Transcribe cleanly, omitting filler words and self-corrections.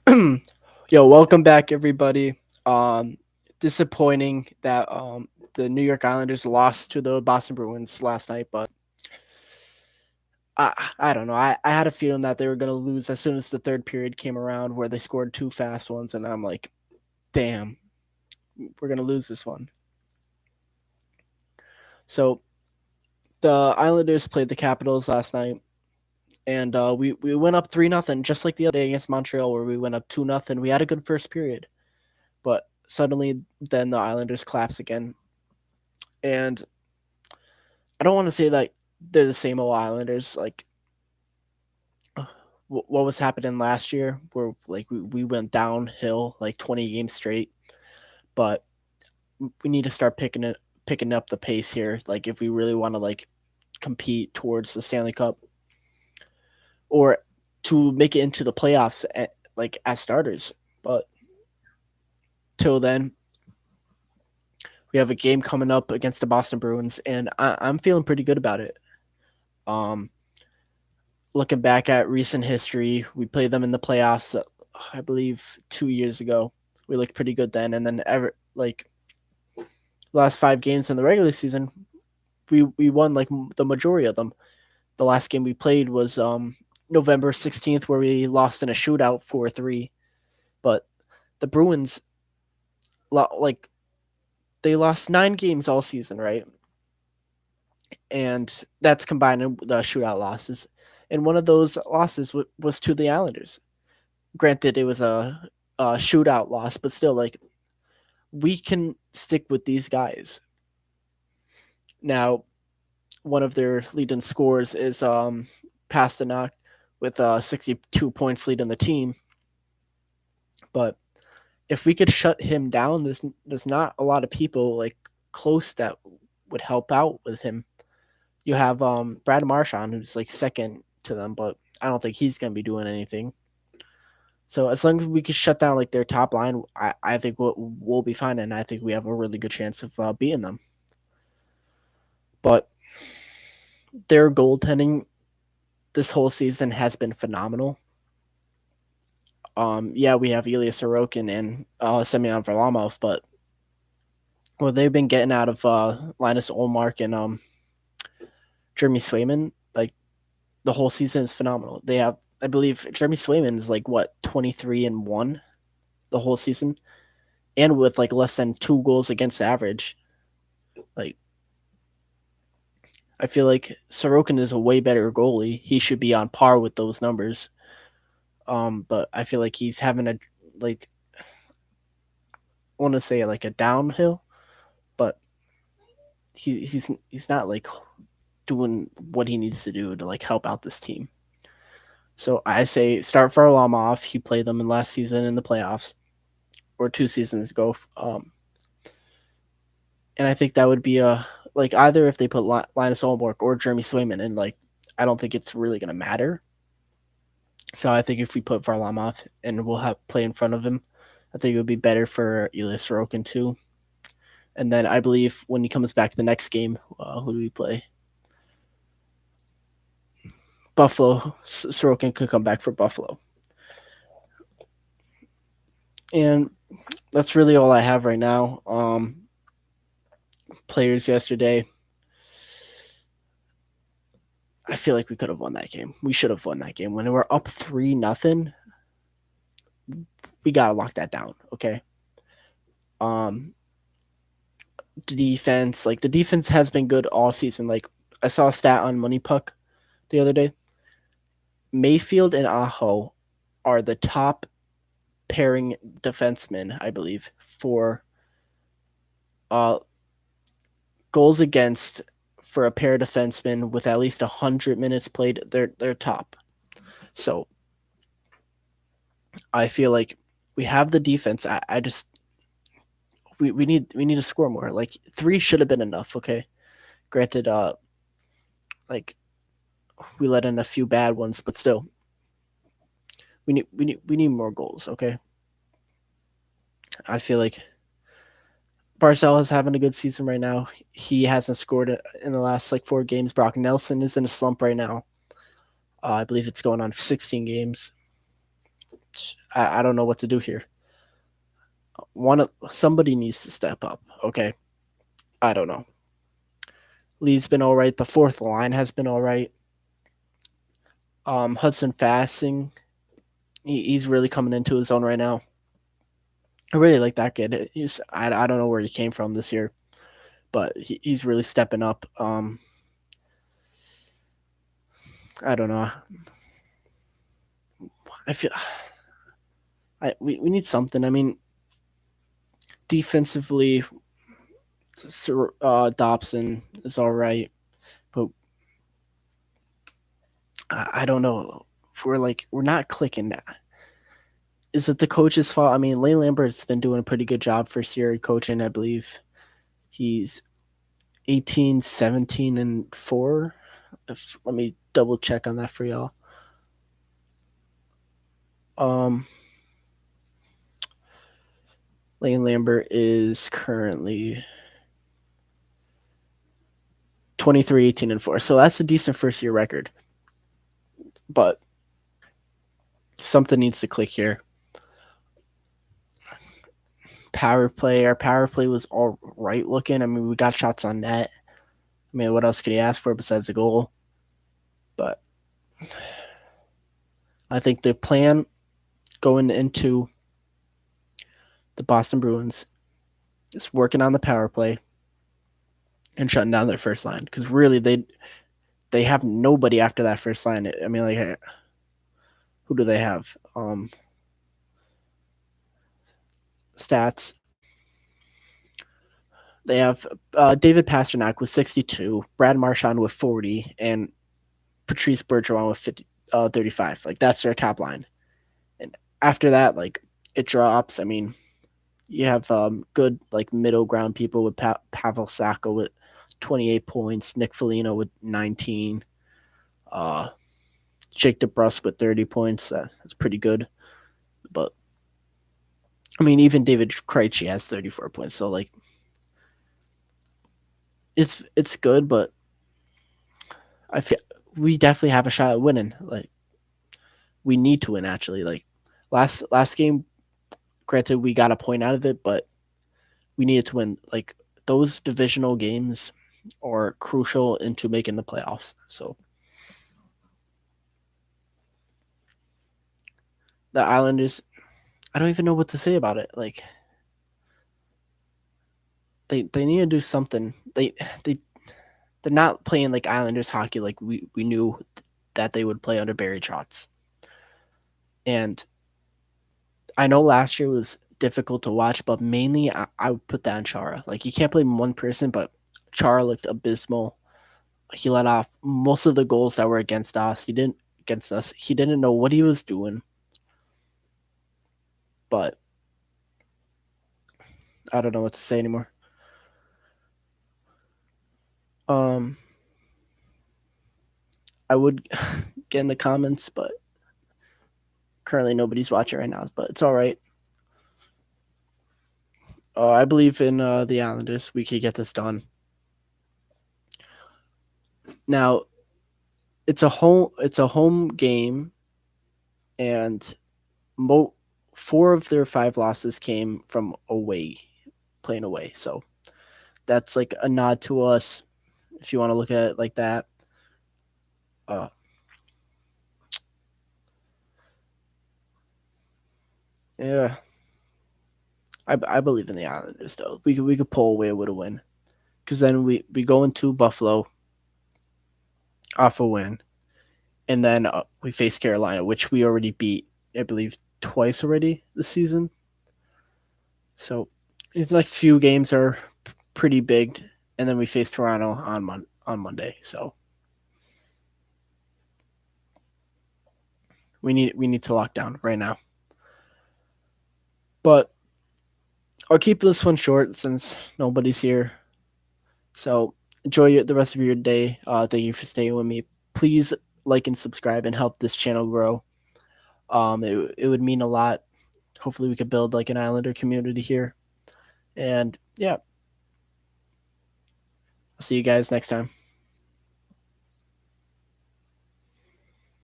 Yo, welcome back, everybody. Disappointing that the New York Islanders lost to the Boston Bruins last night, but I don't know. I had a feeling that they were gonna lose as soon as the third period came around, where they scored two fast ones, and I'm like, damn, we're gonna lose this one. So the Islanders played the Capitals last night, and we went up 3-0, just like the other day against Montreal, where we went up 2-0. We had a good first period, but suddenly then the Islanders collapse again. And I don't want to say that they're the same old Islanders. Like what was happening last year, where like we went downhill like 20 games straight. But we need to start picking up the pace here. Like if we really want to like compete towards the Stanley Cup or to make it into the playoffs like as starters. But till then, we have a game coming up against the Boston Bruins, and I'm feeling pretty good about it. Um, Looking back at recent history, we played them in the playoffs. I believe 2 years ago. We looked pretty good then, and then last 5 games in the regular season, we won like the majority of them. The last game we played was November 16th, where we lost in a shootout 4-3. But the Bruins, like they lost 9 games all season, right? And that's combined in the shootout losses. And one of those losses was to the Islanders. Granted, it was a shootout loss, but still, like we can stick with these guys. Now, one of their leading scorers is Pasternak with 62 points leading the team. But if we could shut him down, there's not a lot of people like close that would help out with him. You have Brad Marchand, who's like second to them, but I don't think he's gonna be doing anything. So as long as we can shut down like their top line, I think we'll be fine, and I think we have a really good chance of beating them. But their goaltending this whole season has been phenomenal. Yeah, we have Ilya Sorokin and Semyon Varlamov, but what they've been getting out of Linus Olmark and Jeremy Swayman, like the whole season is phenomenal. They have, I believe, Jeremy Swayman is like what 23-1 the whole season, and with like less than 2 goals against average. Like I feel like Sorokin is a way better goalie. He should be on par with those numbers. But I feel like he's having a like I want to say like a downhill, but he's not like doing what he needs to do to like help out this team. So I say start Varlamov. He played them in last season in the playoffs or 2 seasons ago. And I think that would be a like either if they put Linus Olmark or Jeremy Swayman in, like I don't think it's really gonna matter. So I think if we put Varlamov and we'll have play in front of him, I think it would be better for Ilya Sorokin too. And then I believe when he comes back to the next game, who do we play? Buffalo. Sorokin could come back for Buffalo. And that's really all I have right now. Players yesterday. I feel like we could have won that game. We should have won that game. When we were up 3-0, we gotta lock that down. Okay. Um, the defense has been good all season. Like I saw a stat on Money Puck the other day. Mayfield and Aho are the top pairing defensemen, I believe, for uh goals against for a pair of defensemen with at least 100 minutes played. They're top. So I feel like we have the defense. I just we need to score more. Like three should have been enough. Okay, granted, like we let in a few bad ones, but still, we need more goals. Okay, I feel like Barzell is having a good season right now. He hasn't scored in the last like 4 games. Brock Nelson is in a slump right now. I believe it's going on 16 games. I don't know what to do here. Somebody needs to step up. Okay, I don't know. Lee's been all right. The fourth line has been all right. Hudson Fassing, he's really coming into his own right now. I really like that kid. I don't know where he came from this year, but he's really stepping up. I don't know. I feel we need something. I mean, defensively, Dobson is all right, but I don't know. We're not clicking. Is it the coach's fault? I mean, Lane Lambert's been doing a pretty good job for Sierra coaching. I believe he's 18, 17, and 4. Let me double check on that for y'all. Um, Lane Lambert is currently 23, 18, and 4. So that's a decent first year record. But something needs to click here. Power play. Our power play was all right looking. I mean, we got shots on net. I mean, what else could he ask for besides a goal? But I think the plan going into the Boston Bruins is working on the power play and shutting down their first line, because really they have nobody after that first line. I mean, like, who do they have? Stats. They have David Pasternak with 62, Brad Marchand with 40, and Patrice Bergeron with 35. Like, that's their top line. And after that, like, it drops. I mean, you have good, like, middle ground people with Pavel Saka with 28 points, Nick Foligno with 19, uh, Jake DeBrus with 30 points. That's pretty good. But, I mean, even David Krejci has 34 points. So, like, it's good, but I feel we definitely have a shot at winning. Like, we need to win, actually. Like, last game, granted we got a point out of it, but we needed to win. Like, those divisional games are crucial into making the playoffs. So the Islanders, I don't even know what to say about it. Like, they need to do something. They they're not playing like Islanders hockey like we knew that they would play under Barry Trotz. And I know last year was difficult to watch, but mainly I would put that on Chara. Like, you can't blame one person, but Chara looked abysmal. He let off most of the goals that were against us. He didn't know what he was doing. But I don't know what to say anymore. Um, I would get in the comments, but currently nobody's watching right now. But it's all right. I believe in the Islanders. We could get this done. Now, it's a home game, and mo- 4 of their 5 losses came from away, playing away. So that's like a nod to us, if you want to look at it like that. Uh, yeah, I believe in the Islanders though. We could pull away with a win, because then we go into Buffalo off a win, and then we face Carolina, which we already beat, I believe, twice already this season. So these next few games are pretty big, and then we face Toronto on Monday. So we need to lock down right now. But I'll keep this one short since nobody's here. So enjoy the rest of your day. Thank you for staying with me. Please like and subscribe and help this channel grow. It would mean a lot. Hopefully, we could build like an Islander community here. And yeah, I'll see you guys next time.